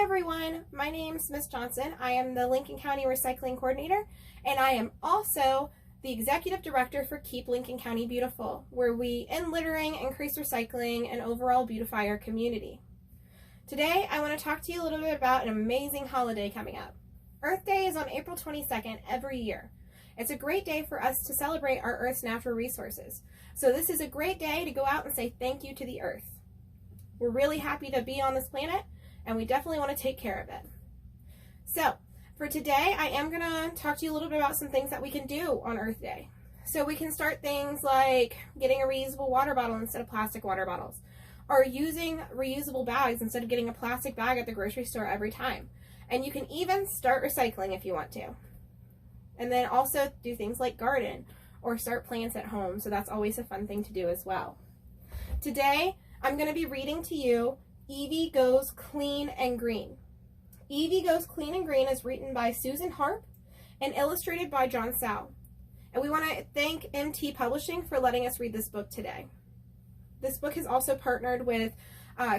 everyone, my name's Miss Johnson. I am the Lincoln County Recycling Coordinator, and I am also the Executive Director for Keep Lincoln County Beautiful, where we end littering, increase recycling, and overall beautify our community. Today, I want to talk to you a little bit about an amazing holiday coming up. Earth Day is on April 22nd every year. It's a great day for us to celebrate our Earth's natural resources. So this is a great day to go out and say thank you to the Earth. We're really happy to be on this planet, and we definitely want to take care of it. So, for today, I am going to talk to you a little bit about some things that we can do on Earth Day. So we can start things like getting a reusable water bottle instead of plastic water bottles, or using reusable bags instead of getting a plastic bag at the grocery store every time. And you can even start recycling if you want to. And then also do things like garden or start plants at home, so that's always a fun thing to do as well. Today, I'm going to be reading to you Evie Goes Clean and Green. Evie Goes Clean and Green is written by Susan Harp and illustrated by John Sow. And we want to thank MT Publishing for letting us read this book today. This book has also partnered with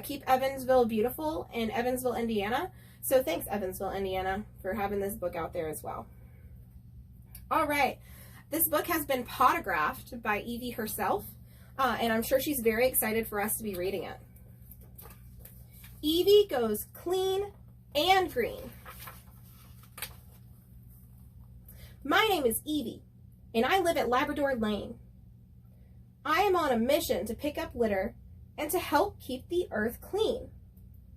Keep Evansville Beautiful in Evansville, Indiana. So thanks, Evansville, Indiana, for having this book out there as well. All right, this book has been potographed by Evie herself, and I'm sure she's very excited for us to be reading it. Evie Goes Clean and Green. My name is Evie, and I live at Labrador Lane. I am on a mission to pick up litter and to help keep the earth clean.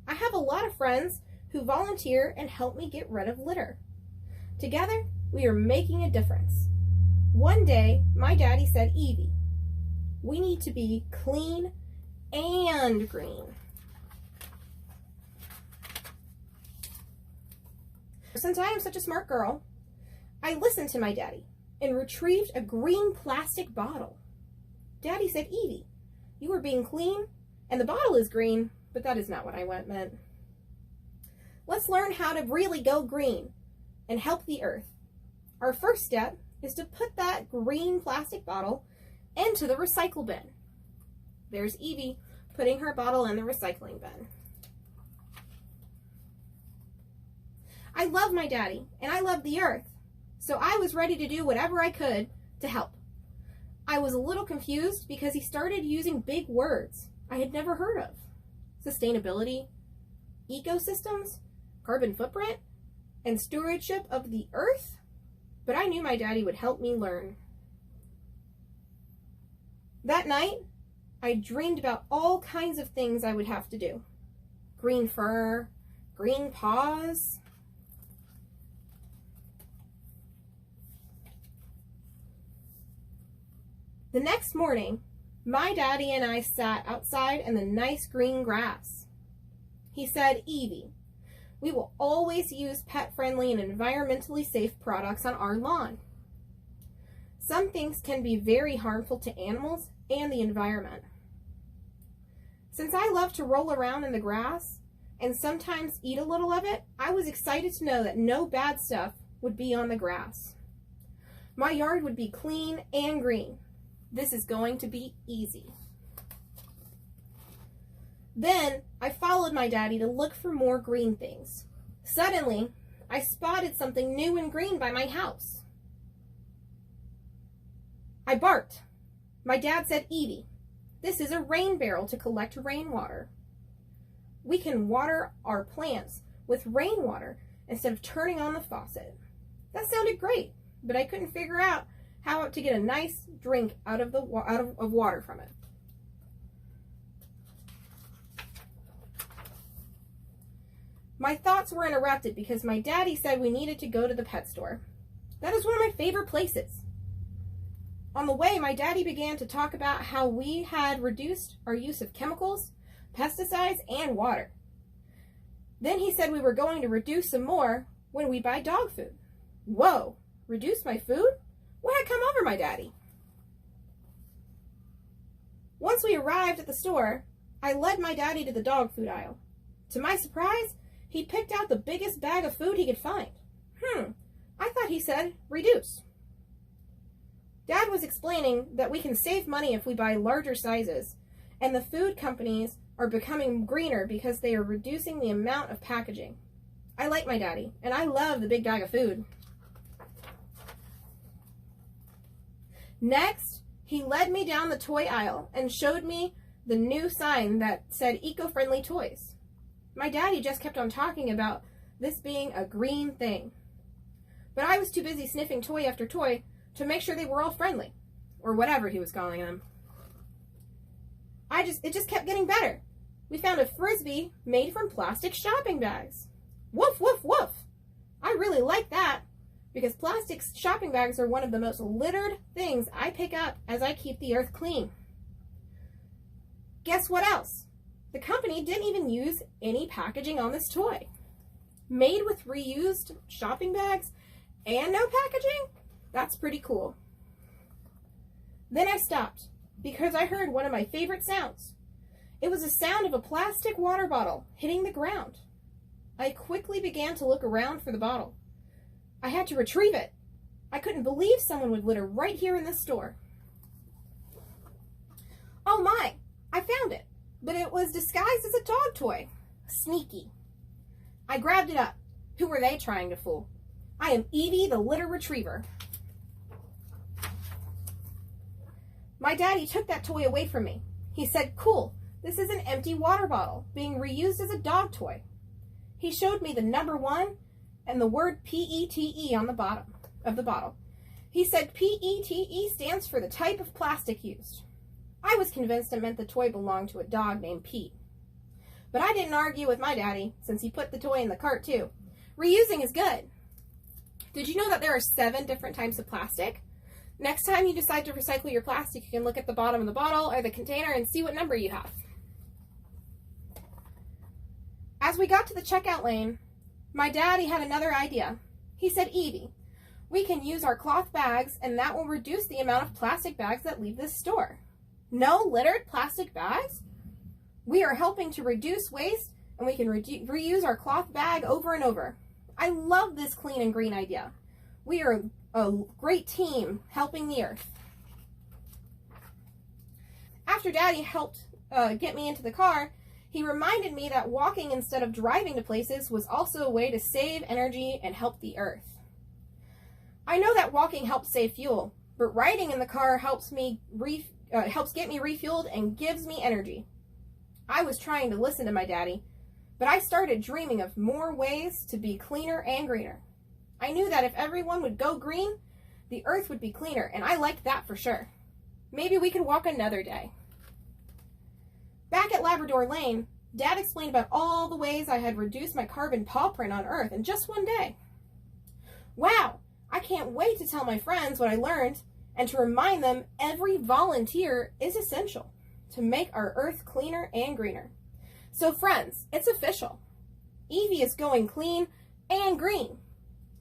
I have a lot of friends who volunteer and help me get rid of litter. Together, we are making a difference. One day, my daddy said, Evie, we need to be clean and green. Since I am such a smart girl, I listened to my daddy and retrieved a green plastic bottle. Daddy said, Evie, you are being clean and the bottle is green, but that is not what I meant. Let's learn how to really go green and help the earth. Our first step is to put that green plastic bottle into the recycle bin. There's Evie putting her bottle in the recycling bin. I love my daddy and I love the earth, so I was ready to do whatever I could to help. I was a little confused because he started using big words I had never heard of. Sustainability, ecosystems, carbon footprint, and stewardship of the earth. But I knew my daddy would help me learn. That night, I dreamed about all kinds of things I would have to do. Green fur, green paws. The next morning, my daddy and I sat outside in the nice green grass. He said, Evie, we will always use pet-friendly and environmentally safe products on our lawn. Some things can be very harmful to animals and the environment. Since I love to roll around in the grass and sometimes eat a little of it, I was excited to know that no bad stuff would be on the grass. My yard would be clean and green. This is going to be easy. Then I followed my daddy to look for more green things. Suddenly, I spotted something new and green by my house. I barked. My dad said, Evie, this is a rain barrel to collect rainwater. We can water our plants with rainwater instead of turning on the faucet. That sounded great, but I couldn't figure out how to get a nice drink out of water from it. My thoughts were interrupted because my daddy said we needed to go to the pet store. That is one of my favorite places. On the way, my daddy began to talk about how we had reduced our use of chemicals, pesticides, and water. Then he said we were going to reduce some more when we buy dog food. Whoa, reduce my food? What had come over my daddy? Once we arrived at the store, I led my daddy to the dog food aisle. To my surprise, he picked out the biggest bag of food he could find. I thought he said reduce. Dad was explaining that we can save money if we buy larger sizes, and the food companies are becoming greener because they are reducing the amount of packaging. I like my daddy, and I love the big bag of food. Next, he led me down the toy aisle and showed me the new sign that said eco-friendly toys. My daddy just kept on talking about this being a green thing. But I was too busy sniffing toy after toy to make sure they were all friendly, or whatever he was calling them. It just kept getting better. We found a Frisbee made from plastic shopping bags. Woof, woof, woof. I really like that because plastic shopping bags are one of the most littered things I pick up as I keep the earth clean. Guess what else? The company didn't even use any packaging on this toy. Made with reused shopping bags and no packaging? That's pretty cool. Then I stopped because I heard one of my favorite sounds. It was the sound of a plastic water bottle hitting the ground. I quickly began to look around for the bottle. I had to retrieve it. I couldn't believe someone would litter right here in this store. Oh my, I found it, but it was disguised as a dog toy. Sneaky. I grabbed it up. Who were they trying to fool? I am Evie, the litter retriever. My daddy took that toy away from me. He said, "Cool, this is an empty water bottle being reused as a dog toy." He showed me the number 1 and the word PETE on the bottom of the bottle. He said PETE stands for the type of plastic used. I was convinced it meant the toy belonged to a dog named Pete. But I didn't argue with my daddy since he put the toy in the cart too. Reusing is good. Did you know that there are 7 different types of plastic? Next time you decide to recycle your plastic, you can look at the bottom of the bottle or the container and see what number you have. As we got to the checkout lane, my daddy had another idea. He said, "Evie, we can use our cloth bags and that will reduce the amount of plastic bags that leave this store." No littered plastic bags? We are helping to reduce waste and we can reuse our cloth bag over and over. I love this clean and green idea. We are a great team helping the earth. After Daddy helped get me into the car, he reminded me that walking instead of driving to places was also a way to save energy and help the earth. I know that walking helps save fuel, but riding in the car helps get me refueled and gives me energy. I was trying to listen to my daddy, but I started dreaming of more ways to be cleaner and greener. I knew that if everyone would go green, the earth would be cleaner, and I liked that for sure. Maybe we could walk another day. Back at Labrador Lane, Dad explained about all the ways I had reduced my carbon paw print on Earth in just one day. Wow, I can't wait to tell my friends what I learned and to remind them every volunteer is essential to make our Earth cleaner and greener. So friends, it's official. Evie is going clean and green.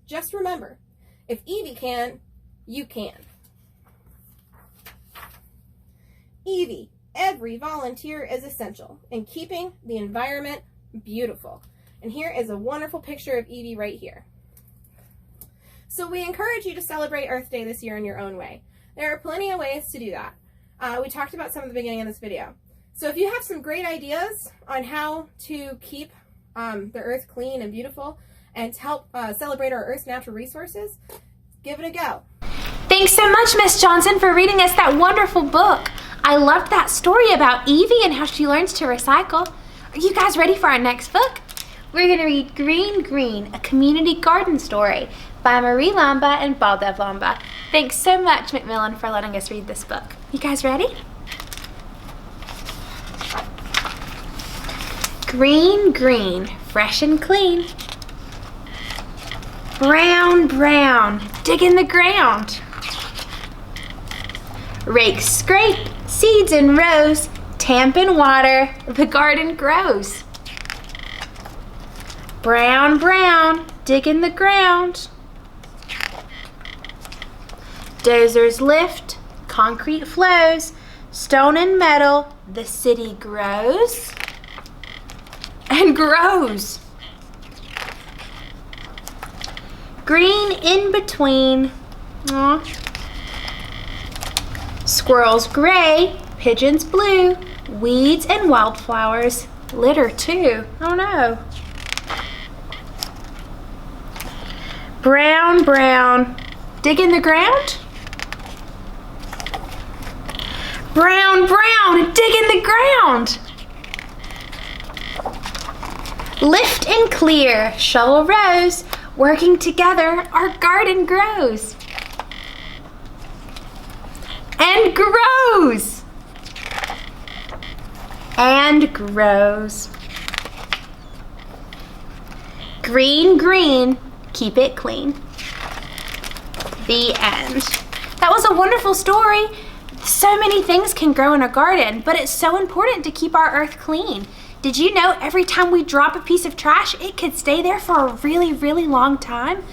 Just remember, if Evie can, you can. Evie, every volunteer is essential in keeping the environment beautiful. And here is a wonderful picture of Evie right here. So we encourage you to celebrate Earth Day this year in your own way. There are plenty of ways to do that. We talked about some at the beginning of this video. So if you have some great ideas on how to keep the Earth clean and beautiful and to help celebrate our Earth's natural resources, give it a go. Thanks so much, Miss Johnson, for reading us that wonderful book. I loved that story about Evie and how she learns to recycle. Are you guys ready for our next book? We're going to read Green Green, a community garden story by Marie Lamba and Baldev Lamba. Thanks so much, Macmillan, for letting us read this book. You guys ready? Green Green, fresh and clean. Brown Brown, dig in the ground. Rake, scrape, seeds in rows, tamp in water, the garden grows. Brown Brown, dig in the ground. Dozers lift, concrete flows, stone and metal, the city grows and grows. Green in between. Aww. Squirrels gray, pigeons blue, Weeds and wildflowers litter too. Oh no. Brown, brown. Dig in the ground? Brown, brown. Dig in the ground. Lift and clear. Shovel rows. Working together, our garden grows. And grows. And grows. Green, green, keep it clean. The end. That was a wonderful story. So many things can grow in a garden, but it's so important to keep our earth clean. Did you know every time we drop a piece of trash, it could stay there for a really, really long time?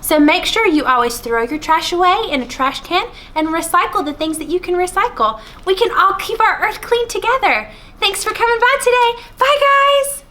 So make sure you always throw your trash away in a trash can and recycle the things that you can recycle. We can all keep our earth clean together. Thanks for coming by today. Bye, guys.